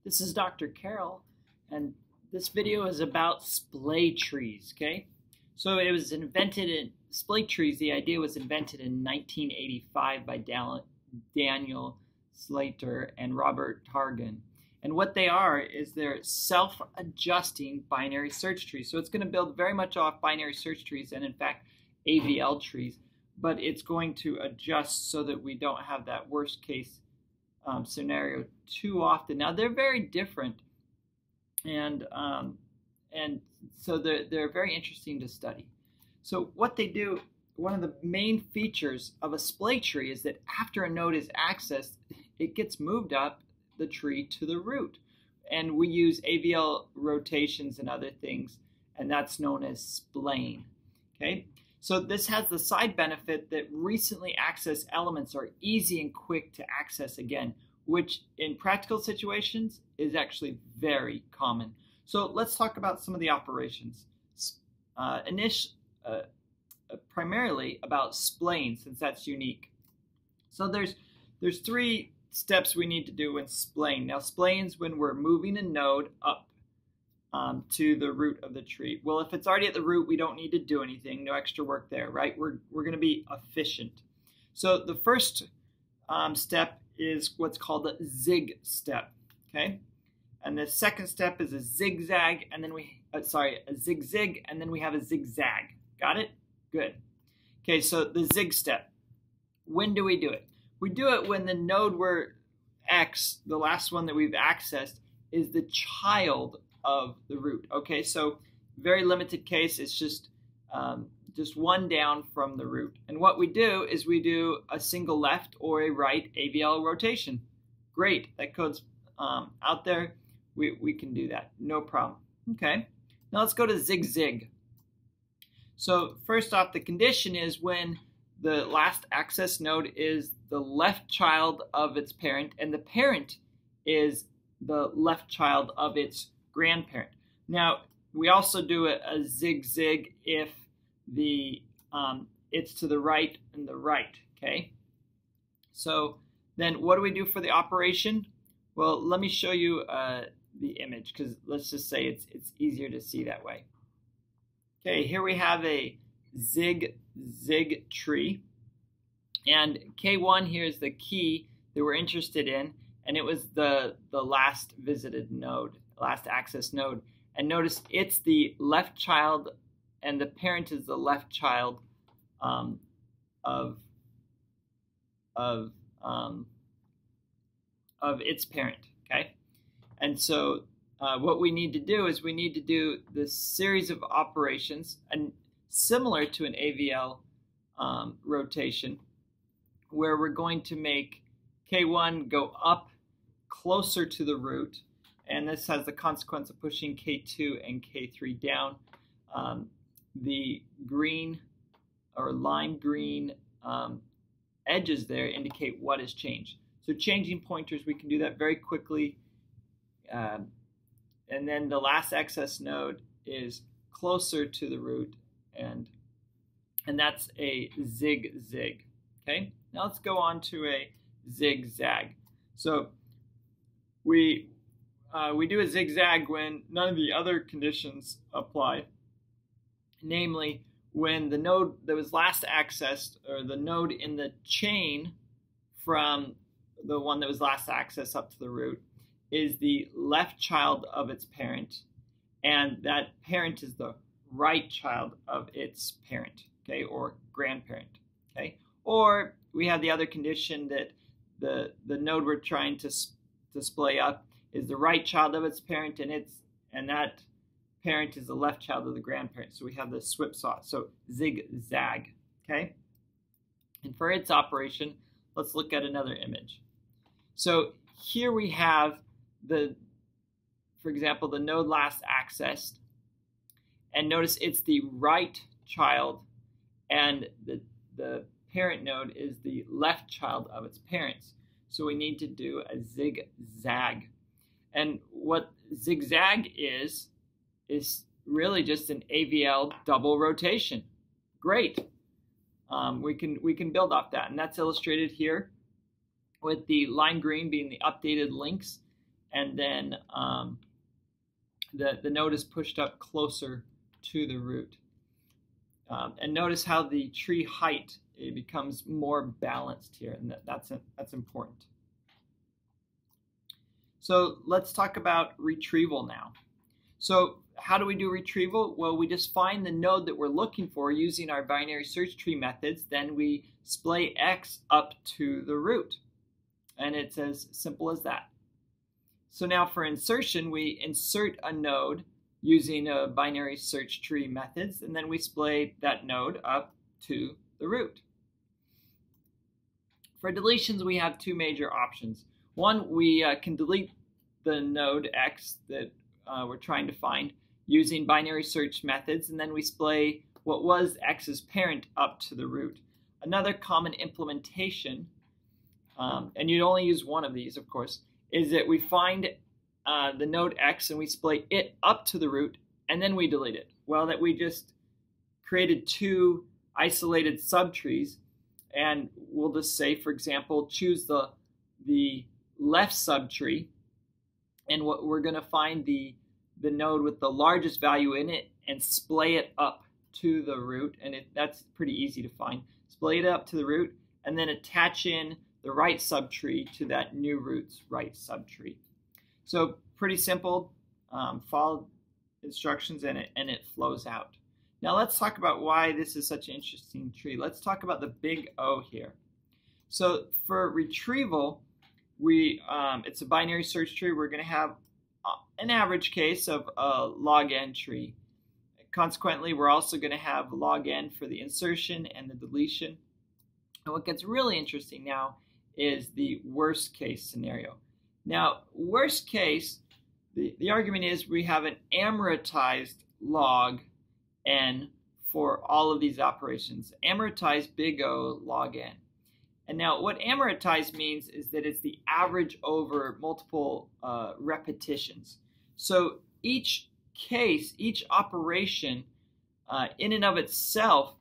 This is Dr. Carroll, and this video is about splay trees, okay? So it was invented in, splay trees, the idea was invented in 1985 by Daniel Slater and Robert Targan. And what they are is they're self-adjusting binary search trees. So it's going to build very much off binary search trees and in fact AVL trees, but it's going to adjust so that we don't have that worst case scenario too often. Now they're very different, and so they're very interesting to study. So what they do, one of the main features of a splay tree is that after a node is accessed, it gets moved up the tree to the root, and we use AVL rotations and other things, and that's known as splaying. Okay. So this has the side benefit that recently accessed elements are easy and quick to access again, which in practical situations is actually very common. So let's talk about some of the operations. Primarily about splaying, since that's unique. So there's three steps we need to do when splaying. Now splaying is when we're moving a node up to the root of the tree. Well, if it's already at the root, we don't need to do anything, no extra work there, right? We're going to be efficient. So the first step is what's called a Zig Step, okay? And the second step is a zigzag, and then a zigzag, and then we have a zigzag. Got it? Good. Okay, so the Zig Step. When do we do it? We do it when the node we're X, the last one that we've accessed, is the child of the root. Okay, so very limited case, it's just one down from the root. And what we do is we do a single left or a right AVL rotation. Great, that code's out there. We can do that, no problem. Okay, now let's go to Zigzag. So first off, the condition is when the last access node is the left child of its parent, and the parent is the left child of its grandparent. Now, we also do a zigzag if it's to the right and the right, okay? So then what do we do for the operation? Well, let me show you the image, because let's just say it's easier to see that way. Okay, here we have a zig tree, and K1 here is the key that we're interested in, and it was the last visited node, last access node. And notice it's the left child, and the parent is the left child of its parent. Okay, and so what we need to do is we need to do this series of operations, and similar to an AVL rotation, where we're going to make K1 go up closer to the root, and this has the consequence of pushing K2 and K3 down. The green or lime green edges there indicate what has changed. So changing pointers, we can do that very quickly. And then the last access node is closer to the root, and that's a zigzag. Okay, now let's go on to a zigzag. So we do a zigzag when none of the other conditions apply, namely when the node that was last accessed, or the node in the chain from the one that was last accessed up to the root, is the left child of its parent, and that parent is the right child of its parent, okay, or grandparent, okay? Or we have the other condition that the node we're trying to display up is the right child of its parent, and that parent is the left child of the grandparent. So we have the whipsaw, so zigzag, okay? And for its operation, let's look at another image. So here we have for example, the node last accessed, and notice it's the right child, and the parent node is the left child of its parents. So we need to do a zigzag. And what zigzag is really just an AVL double rotation. Great. We can build off that, and that's illustrated here with the lime green being the updated links, and then the node is pushed up closer to the root. And notice how the tree height, it becomes more balanced here, and that's important. So let's talk about retrieval now. So how do we do retrieval? Well, we just find the node that we're looking for using our binary search tree methods. Then we splay X up to the root. And it's as simple as that. So now for insertion, we insert a node using a binary search tree methods, and then we splay that node up to the root. For deletions, we have two major options. One, we can delete the node X that we're trying to find using binary search methods, and then we splay what was X's parent up to the root. Another common implementation, and you'd only use one of these, of course, is that we find the node X and we splay it up to the root, and then we delete it. Well, that we just created two isolated subtrees, and we'll just say, for example, choose the left subtree, and what we're going to find the node with the largest value in it and splay it up to the root, and that's pretty easy to find. Splay it up to the root, and then attach in the right subtree to that new root's right subtree. So pretty simple. Follow instructions and it flows out. Now let's talk about why this is such an interesting tree. Let's talk about the big O here. So for retrieval, it's a binary search tree. We're going to have an average case of a log n tree. Consequently, we're also going to have log n for the insertion and the deletion. And what gets really interesting now is the worst case scenario. Now, worst case, the argument is we have an amortized log n for all of these operations. Amortized big O log n. And now what amortized means is that it's the average over multiple repetitions. So each case, each operation in and of itself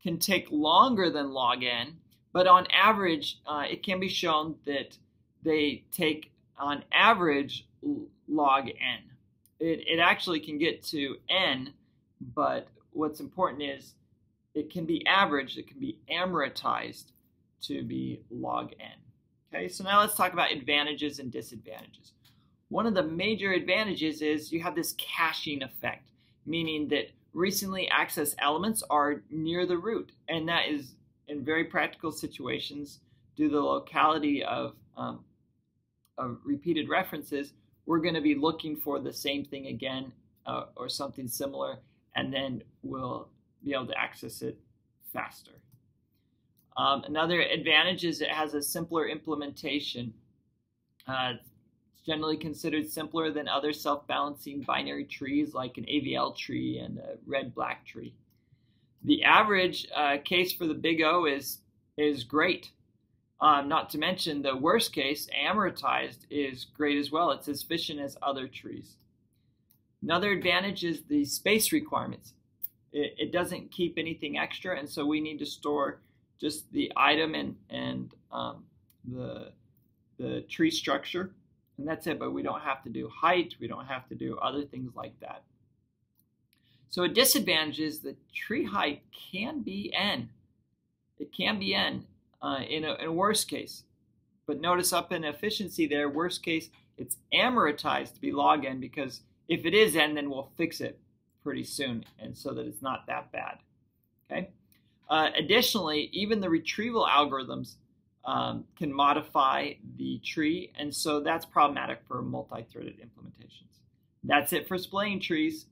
can take longer than log n, but on average it can be shown that they take on average log n. It actually can get to n, but what's important is it can be averaged, it can be amortized to be log n. Okay, so now let's talk about advantages and disadvantages. One of the major advantages is you have this caching effect, meaning that recently accessed elements are near the root, and that is in very practical situations due to the locality of repeated references. We're going to be looking for the same thing again or something similar, and then we'll be able to access it faster. Another advantage is it has a simpler implementation. It's generally considered simpler than other self-balancing binary trees like an AVL tree and a red-black tree. The average case for the big O is great. Not to mention the worst case, amortized, is great as well. It's as efficient as other trees. Another advantage is the space requirements. It doesn't keep anything extra, and so we need to store just the item and the tree structure, and that's it. But we don't have to do height. We don't have to do other things like that. So a disadvantage is the tree height can be n. It can be n in a worst case. But notice up in efficiency there, worst case, it's amortized to be log n, because if it is n, then we'll fix it pretty soon, and so that it's not that bad. Okay. Additionally, even the retrieval algorithms can modify the tree, and so that's problematic for multi-threaded implementations. That's it for splaying trees.